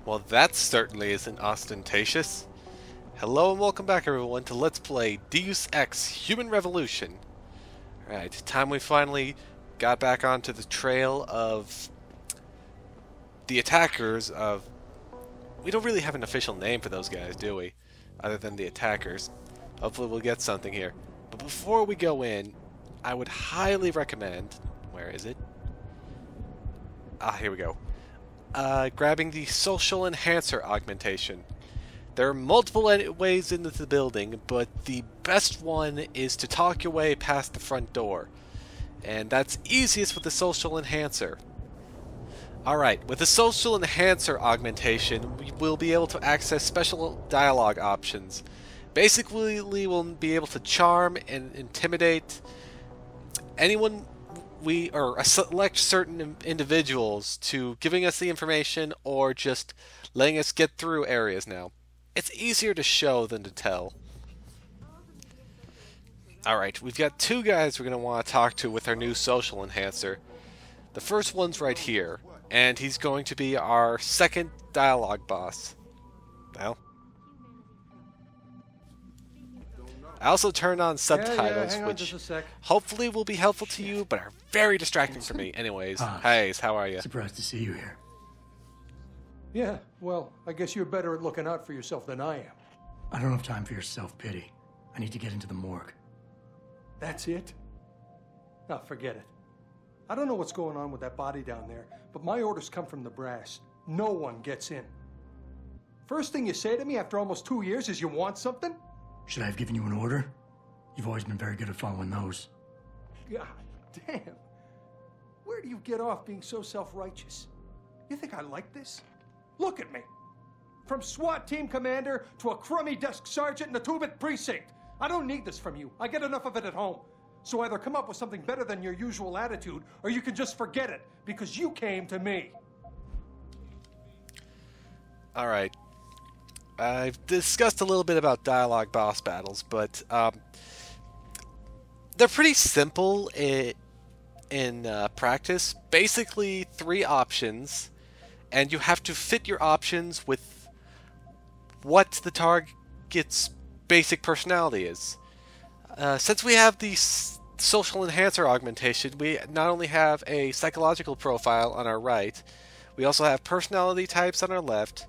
Well, that certainly isn't ostentatious. Hello and welcome back everyone to Let's Play Deus Ex Human Revolution. Alright, time we finally got back onto the trail of the attackers of... We don't really have an official name for those guys, do we? Other than the attackers. Hopefully we'll get something here. But before we go in, I would highly recommend... Where is it? Ah, here we go. Grabbing the Social Enhancer augmentation. There are multiple ways into the building, but the best one is to talk your way past the front door. And that's easiest with the Social Enhancer. Alright, with the Social Enhancer augmentation, we will be able to access special dialogue options. Basically, we'll be able to charm and intimidate anyone or select certain individuals to giving us the information or just letting us get through areas now. It's easier to show than to tell. Alright, we've got two guys we're going to want to talk to with our new Social Enhancer. The first one's right here, and he's going to be our second dialogue boss. Well, I also turned on subtitles, which hopefully will be helpful to you, but are very distracting for me. Anyways, hey, how are you? Surprised to see you here. Yeah, well, I guess you're better at looking out for yourself than I am. I don't have time for your self-pity. I need to get into the morgue. That's it? Now, forget it. I don't know what's going on with that body down there, but my orders come from the brass. No one gets in. First thing you say to me after almost 2 years is you want something? Should I have given you an order? You've always been very good at following those. God damn. Where do you get off being so self-righteous? You think I like this? Look at me. From SWAT team commander to a crummy desk sergeant in the 2-bit precinct. I don't need this from you. I get enough of it at home. So either come up with something better than your usual attitude, or you can just forget it, because you came to me. Alright. I've discussed a little bit about dialogue boss battles, but they're pretty simple in practice. Basically, 3 options, and you have to fit your options with what the target's basic personality is. Since we have the Social Enhancer augmentation, we not only have a psychological profile on our right, we also have personality types on our left.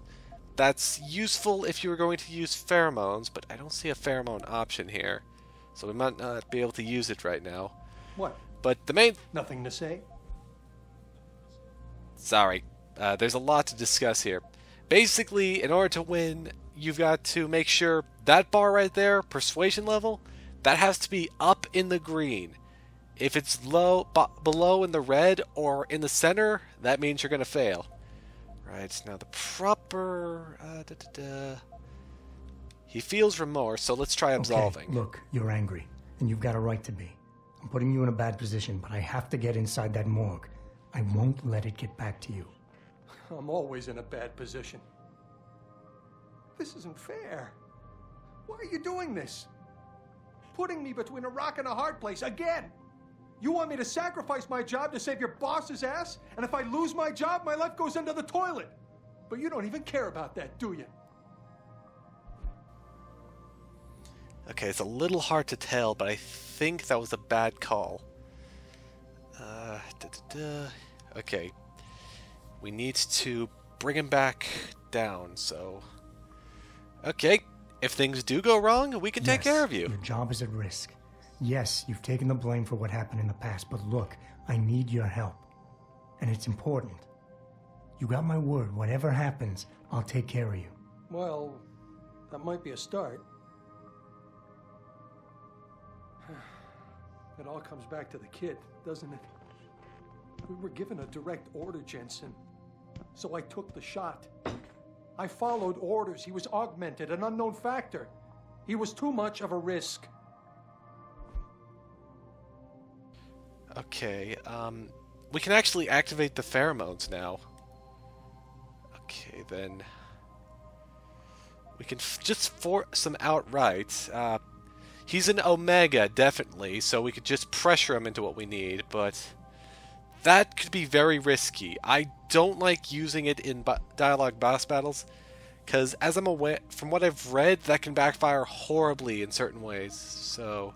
That's useful if you were going to use pheromones, but I don't see a pheromone option here, so we might not be able to use it right now. What? But the main... Nothing to say? Sorry. There's a lot to discuss here. Basically, in order to win, you've got to make sure that bar right there, persuasion level, that has to be up in the green. If it's below in the red or in the center, that means you're going to fail. Right, now the proper... He feels remorse, so let's try absolving. Okay, look, you're angry, and you've got a right to be. I'm putting you in a bad position, but I have to get inside that morgue. I won't let it get back to you. I'm always in a bad position. This isn't fair. Why are you doing this? Putting me between a rock and a hard place again. You want me to sacrifice my job to save your boss's ass? And if I lose my job, my life goes into the toilet. But you don't even care about that, do you? Okay, it's a little hard to tell, but I think that was a bad call. Okay. We need to bring him back down, so... Okay, if things do go wrong, we can take care of you. Your job is at risk. Yes, you've taken the blame for what happened in the past, but look, I need your help. And it's important. You got my word, whatever happens, I'll take care of you. Well, that might be a start. It all comes back to the kid, doesn't it? We were given a direct order, Jensen. So I took the shot. I followed orders. He was augmented, an unknown factor. He was too much of a risk. Okay, we can actually activate the pheromones now. Okay, then... We can just force him outright. He's an Omega, definitely, so we could just pressure him into what we need, but... that could be very risky. I don't like using it in dialogue boss battles, because as I'm aware, from what I've read, that can backfire horribly in certain ways, so...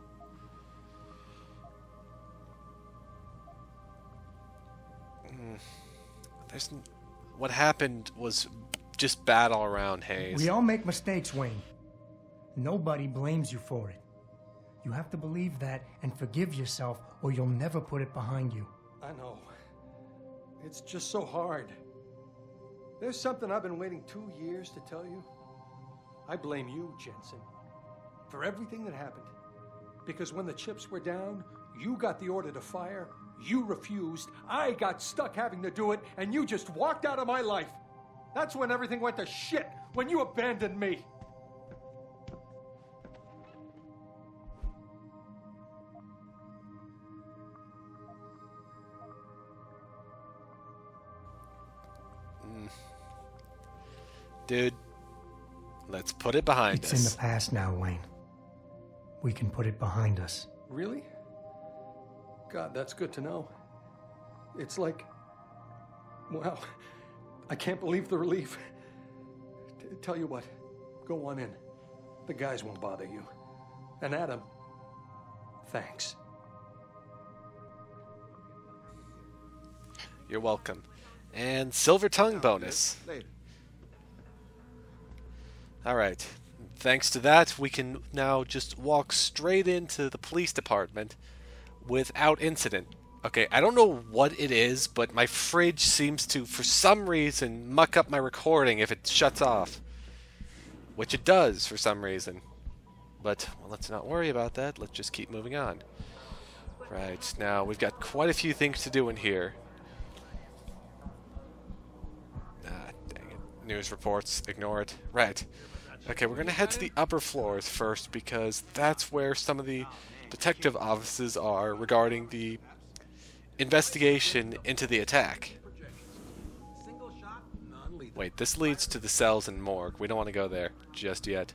What happened was just bad all around, Hayes. We all make mistakes, Wayne. Nobody blames you for it. You have to believe that and forgive yourself, or you'll never put it behind you. I know. It's just so hard. There's something I've been waiting 2 years to tell you. I blame you, Jensen, for everything that happened. Because when the chips were down, you got the order to fire, you refused, I got stuck having to do it, and you just walked out of my life. That's when everything went to shit, when you abandoned me. Dude, let's put it behind us. It's in the past now, Wayne. We can put it behind us. Really? God, that's good to know. It's like... Wow. I can't believe the relief. Tell you what, go on in. The guys won't bother you. And Adam, thanks. You're welcome. And silver tongue bonus. Later. Alright. Thanks to that, we can now just walk straight into the police department without incident. Okay, I don't know what it is, but my fridge seems to, for some reason, muck up my recording if it shuts off. Which it does, for some reason. But, well, let's not worry about that. Let's just keep moving on. Right, now, we've got quite a few things to do in here. Ah, dang it. News reports, ignore it. Right. Okay, we're going to head to the upper floors first, because that's where some of the detective offices are regarding the investigation into the attack. Wait, this leads to the cells and morgue. We don't want to go there just yet.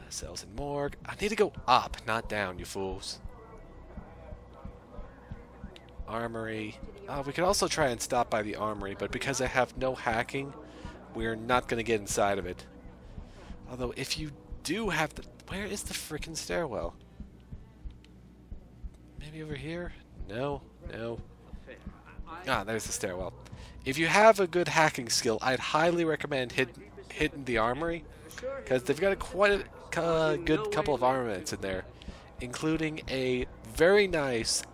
Cells and morgue. I need to go up, not down, you fools. Armory. We could also try and stop by the armory, but because I have no hacking, we're not going to get inside of it. Although, if you do have the... Where is the frickin' stairwell? Maybe over here? No, no. Ah, there's the stairwell. If you have a good hacking skill, I'd highly recommend hitting the armory, because they've got quite a good couple of armaments in there, including a very nice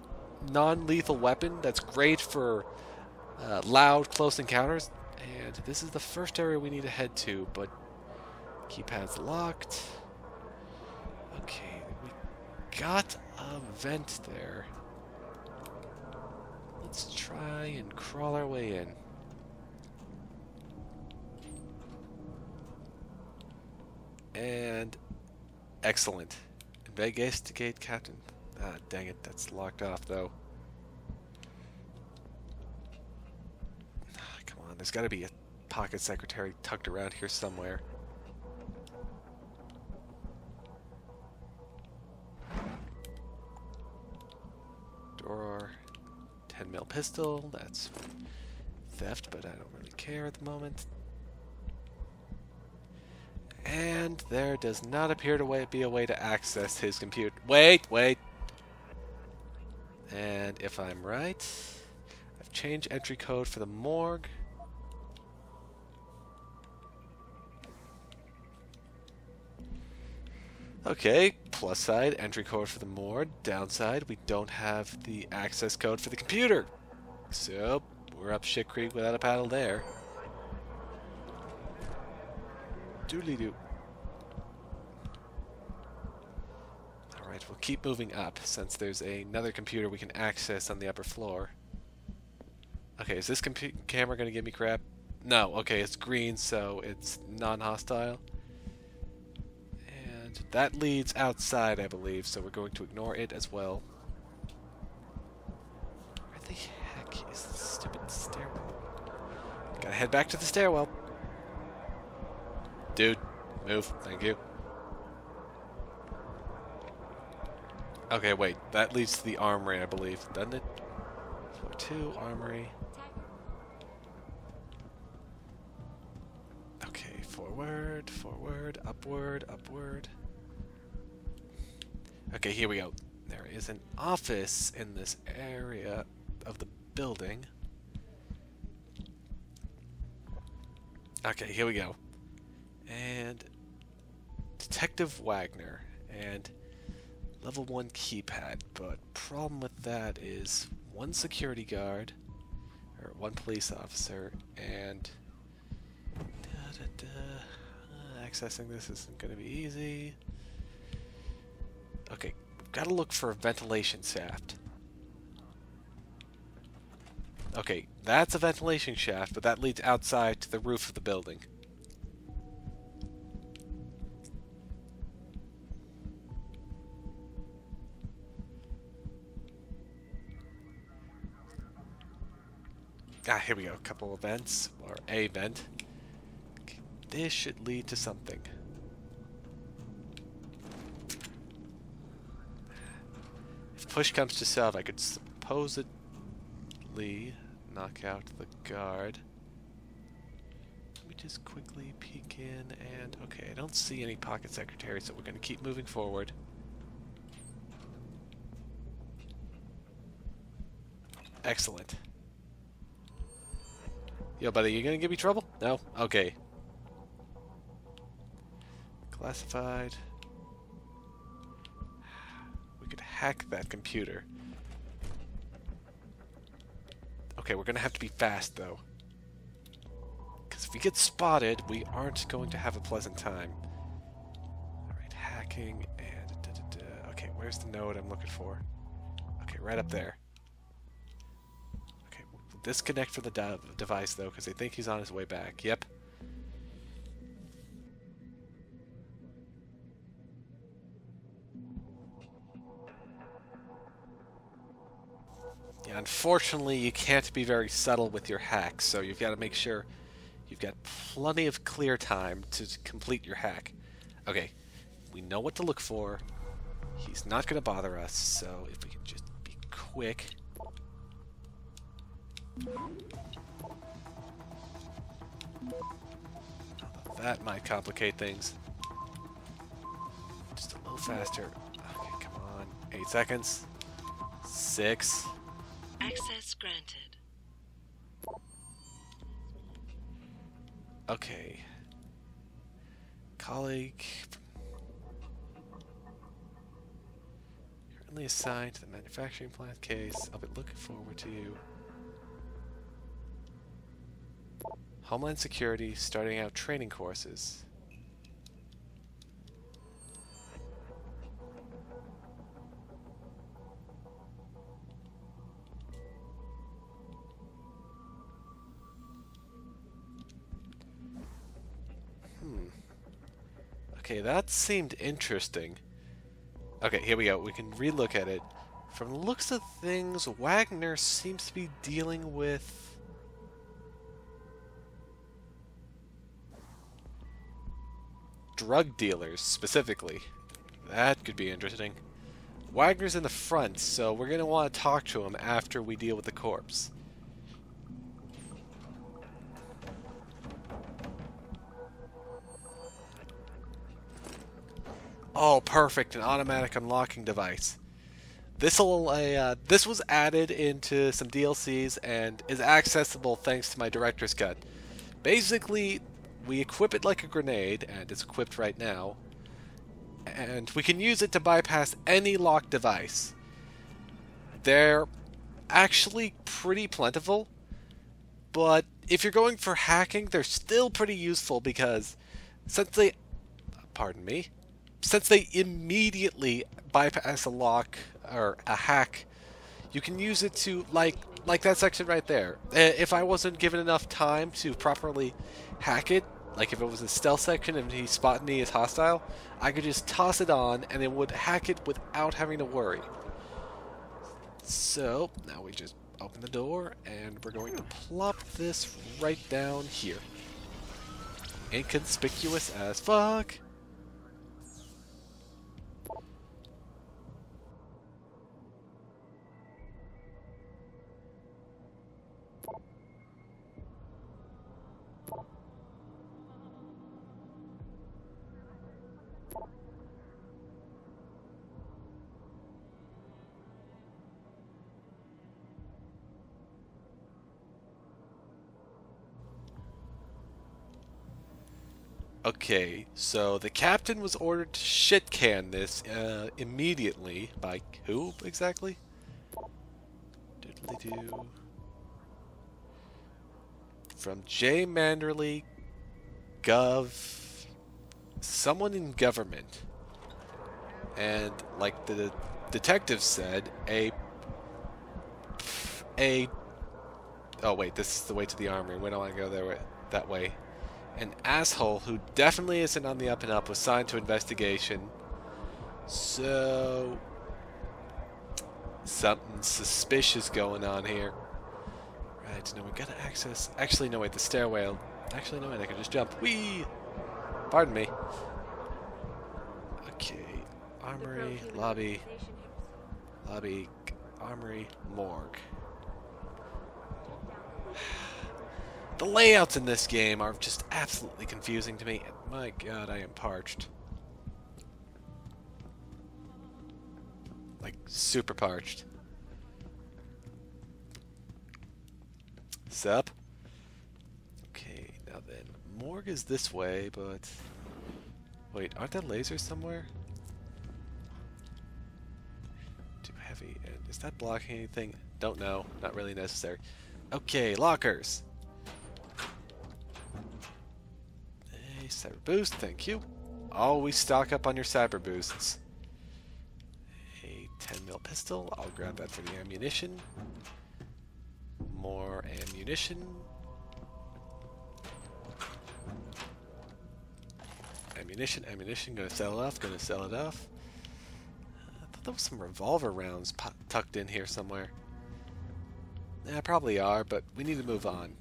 non-lethal weapon that's great for loud, close encounters. And this is the first area we need to head to, but keypad's locked. Okay, we got a vent there. Let's try and crawl our way in. And excellent. Investigate, Captain. Ah, dang it, that's locked off though. Come on, there's got to be a pocket secretary tucked around here somewhere. Drawer. 10mm pistol, that's theft, but I don't really care at the moment. And there does not appear to be a way to access his computer. Wait! And if I'm right, I've changed entry code for the morgue. Okay, plus side, entry code for the morgue. Downside, we don't have the access code for the computer. So, we're up shit creek without a paddle there. Doodly-doo. Alright, we'll keep moving up, since there's another computer we can access on the upper floor. Okay, is this camera gonna give me crap? No, okay, it's green, so it's non-hostile. And that leads outside, I believe, so we're going to ignore it as well. Where the heck is the stupid stairwell? Gotta head back to the stairwell. Dude, move. Thank you. Okay, wait. That leads to the armory, I believe, doesn't it? 2, armory. Okay, forward, forward, upward, upward. Okay, here we go. There is an office in this area of the building. Okay, here we go. And Detective Wagner and level 1 keypad, but problem with that is 1 security guard or 1 police officer and accessing this isn't going to be easy. Okay, gotta look for a ventilation shaft. Okay, that's a ventilation shaft, but that leads outside to the roof of the building. Ah, here we go. A couple of vents, or a vent. Okay, this should lead to something. If push comes to shove, I could supposedly knock out the guard. Let me just quickly peek in and... Okay, I don't see any pocket secretary, so we're going to keep moving forward. Excellent. Yo, buddy, you gonna give me trouble? No? Okay. Classified. We could hack that computer. Okay, we're gonna have to be fast, though. Because if we get spotted, we aren't going to have a pleasant time. Alright, hacking and... Okay, where's the node I'm looking for? Okay, right up there. Disconnect from the device, though, because I think he's on his way back. Yep. Yeah, unfortunately, you can't be very subtle with your hacks, so you've got to make sure you've got plenty of clear time to complete your hack. Okay, we know what to look for. He's not going to bother us, so if we can just be quick... That might complicate things. Just a little faster. Okay, come on. 8 seconds. 6. Access granted. Okay. Colleague. Currently assigned to the manufacturing plant case. I'll be looking forward to you. Homeland Security starting out training courses. Okay, that seemed interesting. Okay, here we go. We can relook at it. From the looks of things, Wagner seems to be dealing with... drug dealers, specifically. That could be interesting. Wagner's in the front, so we're going to want to talk to him after we deal with the corpse. Oh, perfect. An automatic unlocking device. This was added into some DLCs and is accessible thanks to my director's cut. Basically, we equip it like a grenade, and it's equipped right now, and we can use it to bypass any locked device. They're actually pretty plentiful, but if you're going for hacking, they're still pretty useful because since they immediately bypass a lock or a hack, you can use it to, like that section right there. If I wasn't given enough time to properly hack it, like if it was a stealth section and he spotted me as hostile, I could just toss it on and it would hack it without having to worry. So, now we just open the door and we're going to plop this right down here. Inconspicuous as fuck. Okay, so the captain was ordered to shit can this immediately. By who exactly? Doodly-doo. From J. Manderley, Gov. Someone in government. And, like the detective said, oh wait, this is the way to the armory. We don't want to go there that way. An asshole who definitely isn't on the up and up was signed to investigation. So something suspicious going on here. Right, now we gotta access. Actually, no wait, the stairway. Actually, no wait, I can just jump. Whee! Pardon me. Okay, armory, lobby, armory, morgue. The layouts in this game are just absolutely confusing to me. My god, I am parched. Like, super parched. Sup? Okay, now then. Morgue is this way, but... Wait, aren't there lasers somewhere? Too heavy. And is that blocking anything? Don't know. Not really necessary. Okay, lockers. Hey, cyber boost, thank you. Always stock up on your cyber boosts. A 10mm pistol. I'll grab that for the ammunition. More ammunition. Ammunition. Gonna sell it off. I thought there was some revolver rounds tucked in here somewhere. Yeah, probably are, but we need to move on.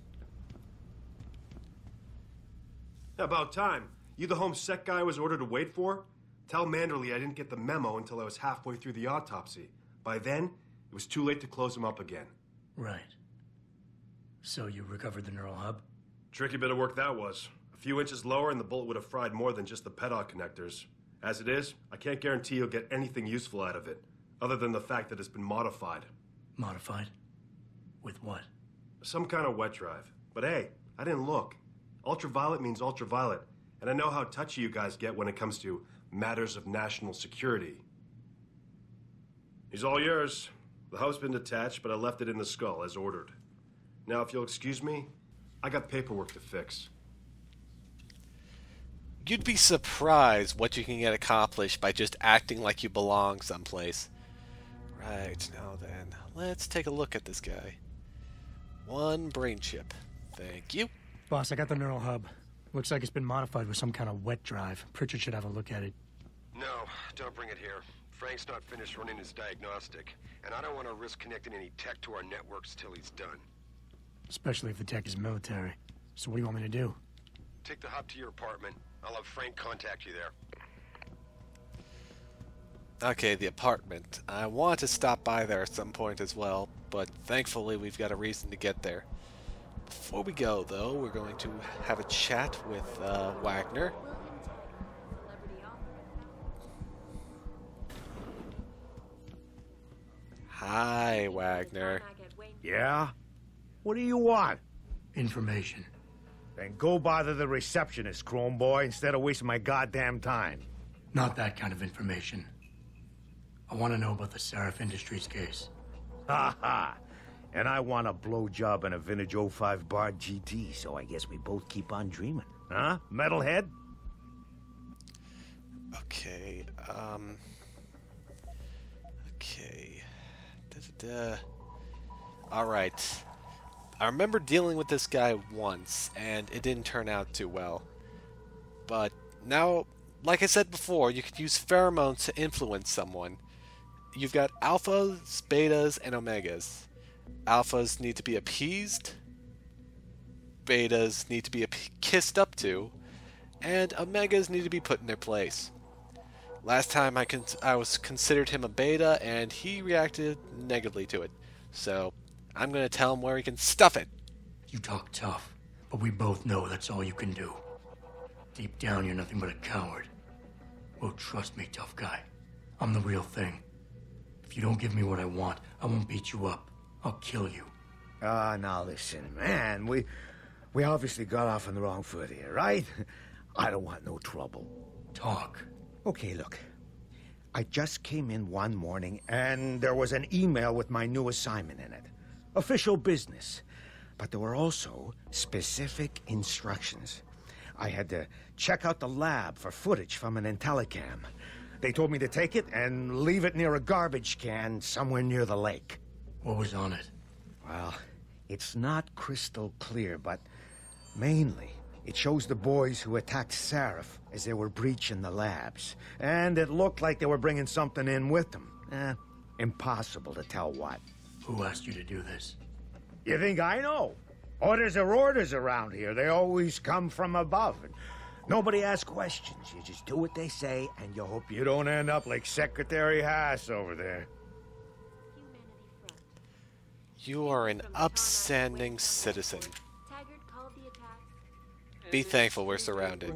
About time. You the home sec guy I was ordered to wait for? Tell Manderley I didn't get the memo until I was halfway through the autopsy. By then, it was too late to close him up again. Right. So you recovered the neural hub? Tricky bit of work that was. A few inches lower and the bullet would have fried more than just the pedal connectors. As it is, I can't guarantee you'll get anything useful out of it, other than the fact that it's been modified. Modified? With what? Some kind of wet drive. But hey, I didn't look. Ultraviolet means ultraviolet, and I know how touchy you guys get when it comes to matters of national security. He's all yours. The hub's been detached, but I left it in the skull as ordered. Now, if you'll excuse me, I got paperwork to fix. You'd be surprised what you can get accomplished by just acting like you belong someplace. Right, now then, let's take a look at this guy. One brain chip. Thank you. Boss, I got the neural hub. Looks like it's been modified with some kind of wet drive. Pritchard should have a look at it. No, don't bring it here. Frank's not finished running his diagnostic, and I don't want to risk connecting any tech to our networks till he's done. Especially if the tech is military. So what do you want me to do? Take the hub to your apartment. I'll have Frank contact you there. Okay, the apartment. I want to stop by there at some point as well, but thankfully we've got a reason to get there. Before we go, though, we're going to have a chat with Wagner. Hi, Wagner. Yeah? What do you want? Information. Then go bother the receptionist, Chrome Boy, instead of wasting my goddamn time. Not that kind of information. I want to know about the Seraph Industries case. Ha ha! And I want a blowjob in a vintage '05 Bard GT, so I guess we both keep on dreaming. Huh, metalhead? Okay, okay. Da-da-da. Alright. I remember dealing with this guy once, and it didn't turn out too well. But now, like I said before, you could use pheromones to influence someone. You've got alphas, betas, and omegas. Alphas need to be appeased, betas need to be kissed up to, and omegas need to be put in their place. Last time I was considered him a beta, and he reacted negatively to it. So I'm going to tell him where he can stuff it. You talk tough, but we both know that's all you can do. Deep down, you're nothing but a coward. Well, trust me, tough guy. I'm the real thing. If you don't give me what I want, I won't beat you up. I'll kill you. Now listen, man, we obviously got off on the wrong foot here, right? I don't want no trouble. Talk. Okay, look. I just came in one morning, and there was an email with my new assignment in it. Official business. But there were also specific instructions. I had to check out the lab for footage from an Intellicam. They told me to take it and leave it near a garbage can somewhere near the lake. What was on it? Well, it's not crystal clear, but mainly it shows the boys who attacked Seraph as they were breaching the labs. And it looked like they were bringing something in with them. Impossible to tell what. Who asked you to do this? You think I know? Orders are orders around here. They always come from above. And nobody asks questions. You just do what they say, and you hope you don't end up like Secretary Haas over there. You are an upstanding citizen. Be thankful we're surrounded.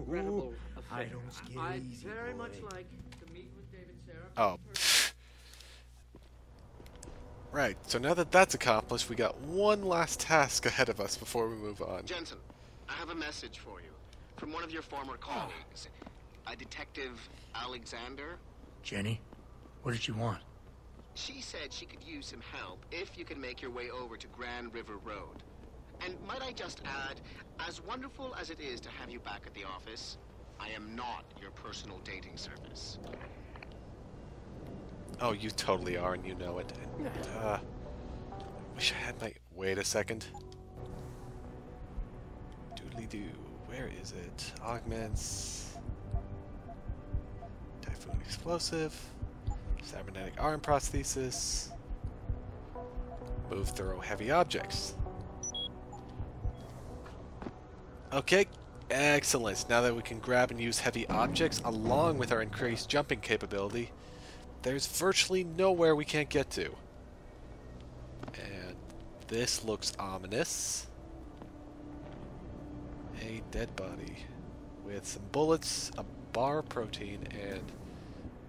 I don't scare easy, very much boy. like to meet with David Seraph. Oh. Pfft. Right, so now that that's accomplished, we got one last task ahead of us before we move on. Jensen, I have a message for you from one of your former colleagues, a Detective Alexander. Jenny? What did you want? She said she could use some help if you can make your way over to Grand River Road. And might I just add, as wonderful as it is to have you back at the office, I am not your personal dating service. Oh, you totally are, and you know it. And, wish I had my... Wait a second. Doodly-doo. Where is it? Augments. Typhoon Explosive. Cybernetic Arm Prosthesis. Move Throw Heavy Objects. Okay, excellent. Now that we can grab and use heavy objects along with our increased jumping capability, there's virtually nowhere we can't get to. And this looks ominous. A dead body with some bullets, a bar of protein, and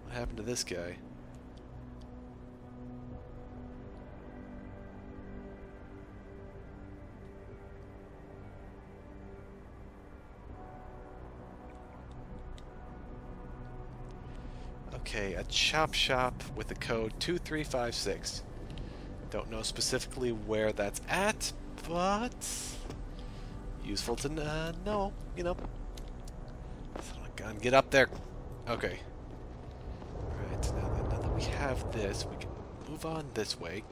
what happened to this guy? Okay, a chop shop with the code 2356. Don't know specifically where that's at, but useful to know, you know. Gun, get up there. Okay. Alright, now that we have this, we can move on this way.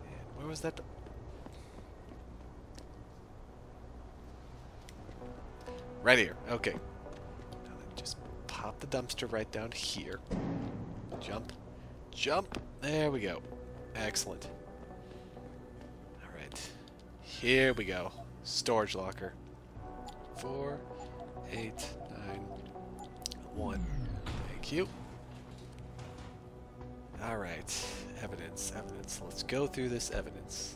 And where was that? Right here. Okay. Now then just pop the dumpster right down here. Jump. Jump. There we go. Excellent. Alright. Here we go. Storage locker. 4, 8, 9, 1. Thank you. Alright. Evidence. Evidence. Let's go through this evidence.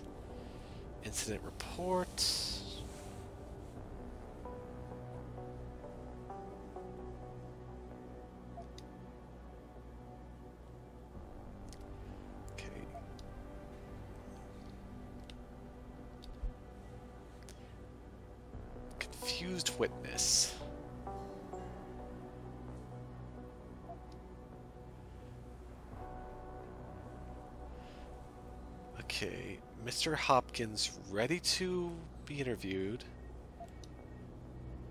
Incident report. Confused witness. Okay, Mr. Hopkins ready to be interviewed,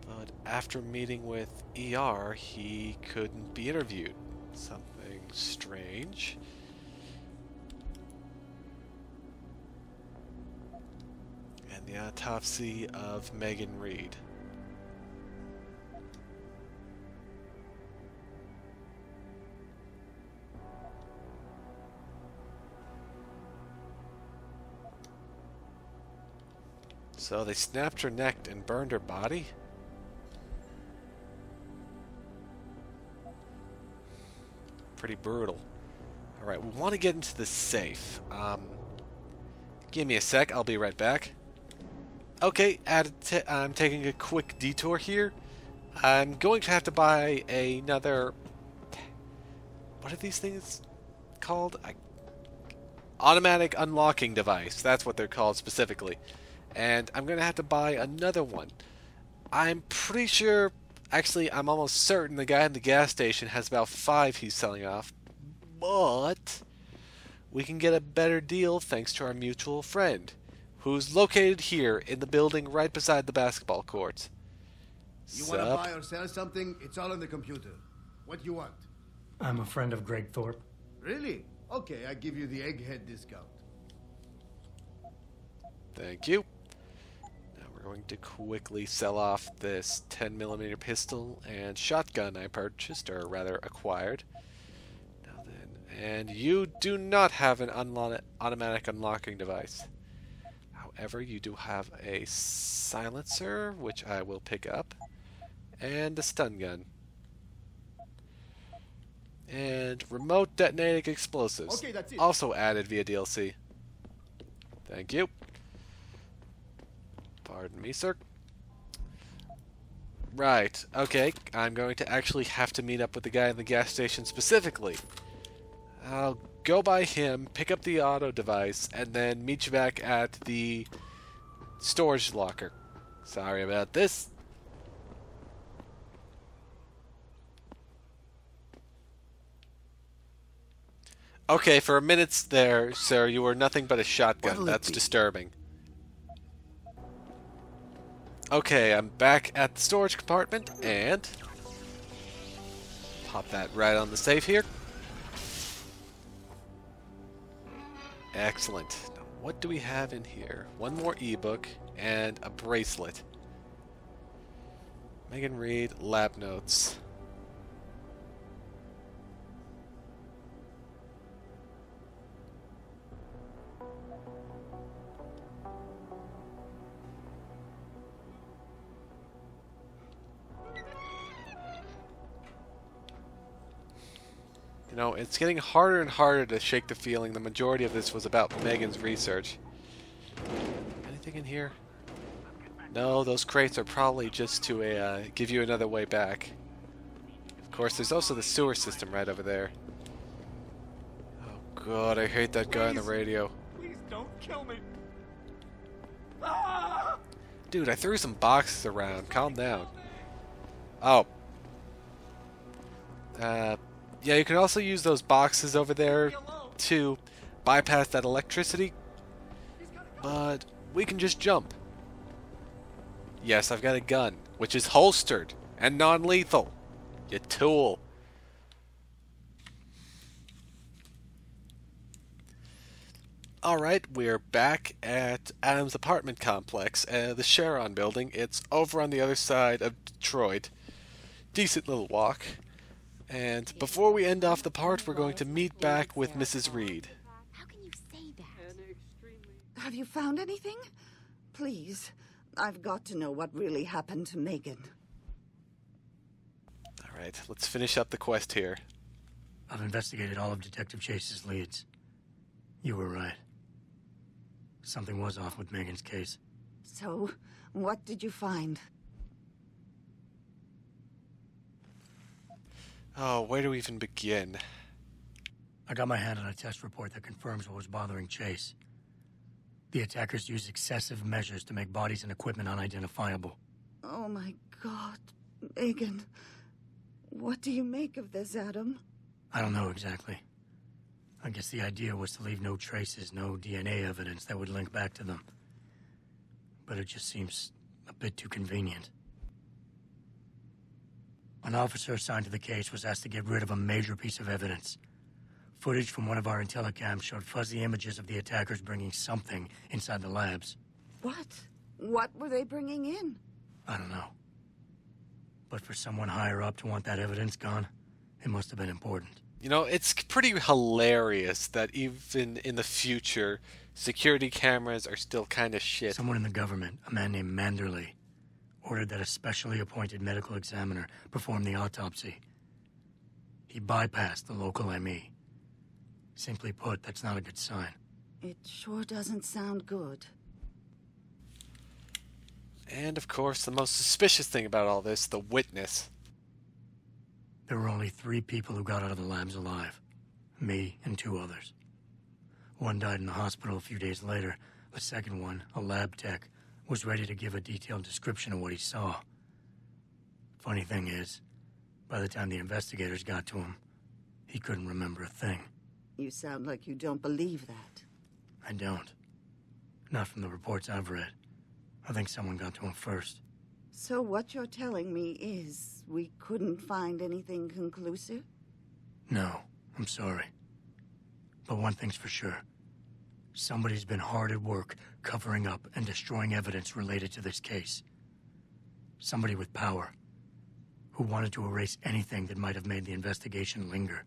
but after meeting with ER, he couldn't be interviewed. Something strange. And the autopsy of Megan Reed. So they snapped her neck and burned her body? Pretty brutal. Alright, we want to get into the safe. Give me a sec, I'll be right back. Okay, I'm taking a quick detour here. I'm going to have to buy another... What are these things called? Automatic unlocking device. That's what they're called specifically. And I'm going to have to buy another one. I'm pretty sure Actually, I'm almost certain the guy in the gas station has about 5 he's selling off. But we can get a better deal thanks to our mutual friend, who's located here in the building right beside the basketball court. You want to buy or sell something? It's all on the computer. What do you want? I'm a friend of Greg Thorpe. Really? Okay, I give you the egghead discount. Thank you. Now we're going to quickly sell off this 10mm pistol and shotgun I purchased, or rather acquired. Now then, and you do not have an automatic unlocking device. However, you do have a silencer, which I will pick up, and a stun gun. And remote detonating explosives, Okay, that's it. also added via DLC. Thank you. Pardon me, sir. Right, okay, I'm going to actually have to meet up with the guy in the gas station specifically. I'll go by him, pick up the auto device, and then meet you back at the storage locker. Sorry about this. Okay, for a minute there, sir, you were nothing but a shotgun. That's disturbing. Okay, I'm back at the storage compartment, and pop that right on the safe here. Excellent. Now, what do we have in here? One more ebook and a bracelet. Megan Reed, lab notes. You know, it's getting harder and harder to shake the feeling the majority of this was about Megan's research. Anything in here? No, those crates are probably just to give you another way back. Of course, there's also the sewer system right over there. Oh god, I hate that guy on the radio. Please don't kill me. Dude, I threw some boxes around. Calm down. Oh. Yeah, you can also use those boxes over there to bypass that electricity. But we can just jump. Yes, I've got a gun, which is holstered and non-lethal. You tool. Alright, we're back at Adam's apartment complex, the Sharon building. It's over on the other side of Detroit. Decent little walk. And before we end off the part, we're going to meet back with Mrs. Reed. How can you say that? Have you found anything? Please, I've got to know what really happened to Megan. Alright, let's finish up the quest here. I've investigated all of Detective Chase's leads. You were right. Something was off with Megan's case. So, what did you find? Oh, where do we even begin? I got my hand on a test report that confirms what was bothering Chase. The attackers used excessive measures to make bodies and equipment unidentifiable. Oh my God, Megan. What do you make of this, Adam? I don't know exactly. I guess the idea was to leave no traces, no DNA evidence that would link back to them. But it just seems a bit too convenient. An officer assigned to the case was asked to get rid of a major piece of evidence. Footage from one of our intellicams showed fuzzy images of the attackers bringing something inside the labs. What? What were they bringing in? I don't know. But for someone higher up to want that evidence gone, it must have been important. You know, it's pretty hilarious that even in the future, security cameras are still kind of shit. Someone in the government, a man named Manderley, ordered that a specially appointed medical examiner perform the autopsy. He bypassed the local ME. Simply put, that's not a good sign. It sure doesn't sound good. And of course, the most suspicious thing about all this, the witness. There were only 3 people who got out of the labs alive. Me and 2 others. One died in the hospital a few days later. The second one, a lab tech, was ready to give a detailed description of what he saw. Funny thing is, by the time the investigators got to him, he couldn't remember a thing. You sound like you don't believe that. I don't. Not from the reports I've read. I think someone got to him first. So what you're telling me is we couldn't find anything conclusive? No, I'm sorry. But one thing's for sure. Somebody's been hard at work covering up and destroying evidence related to this case. Somebody with power, who wanted to erase anything that might have made the investigation linger.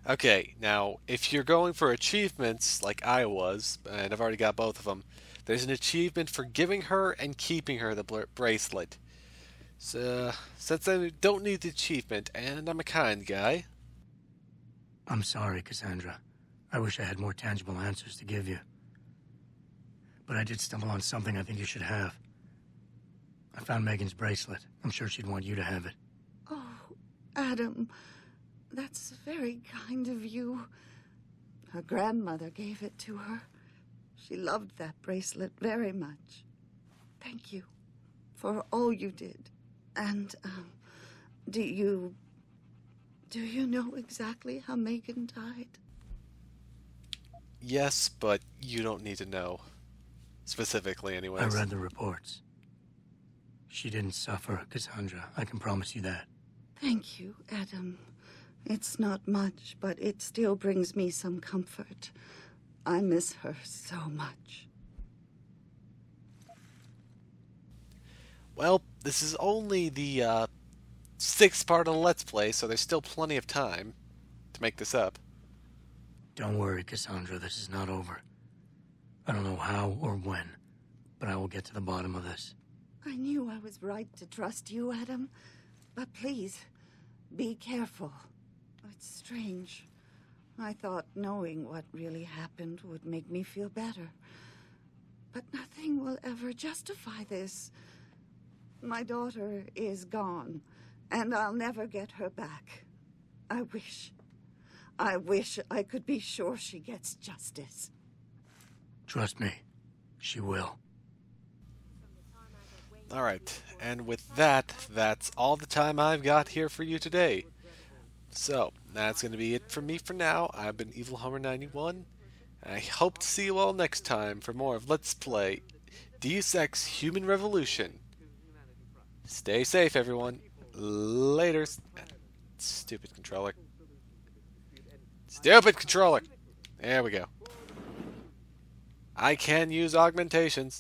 Okay, now, if you're going for achievements, like I was, and I've already got both of them, there's an achievement for giving her and keeping her the bracelet. So, since I don't need the achievement, and I'm a kind guy... I'm sorry, Cassandra. I wish I had more tangible answers to give you. But I did stumble on something I think you should have. I found Megan's bracelet. I'm sure she'd want you to have it. Oh, Adam, that's very kind of you. Her grandmother gave it to her. She loved that bracelet very much. Thank you for all you did. And, do you know exactly how Megan died? Yes, but you don't need to know. Specifically, anyways. I read the reports. She didn't suffer, Cassandra. I can promise you that. Thank you, Adam. It's not much, but it still brings me some comfort. I miss her so much. Well, this is only the 6th part of the Let's Play, so there's still plenty of time to make this up. Don't worry, Cassandra. This is not over. I don't know how or when, but I will get to the bottom of this. I knew I was right to trust you, Adam. But please, be careful. It's strange. I thought knowing what really happened would make me feel better. But nothing will ever justify this. My daughter is gone, and I'll never get her back. I wish I could be sure she gets justice. Trust me, she will. Alright, and with that, that's all the time I've got here for you today. So, that's going to be it from me for now. I've been EvilHummer91. I hope to see you all next time for more of Let's Play Deus Ex Human Revolution. Stay safe, everyone. Laters. Stupid controller. Stupid controller! There we go. I can use augmentations.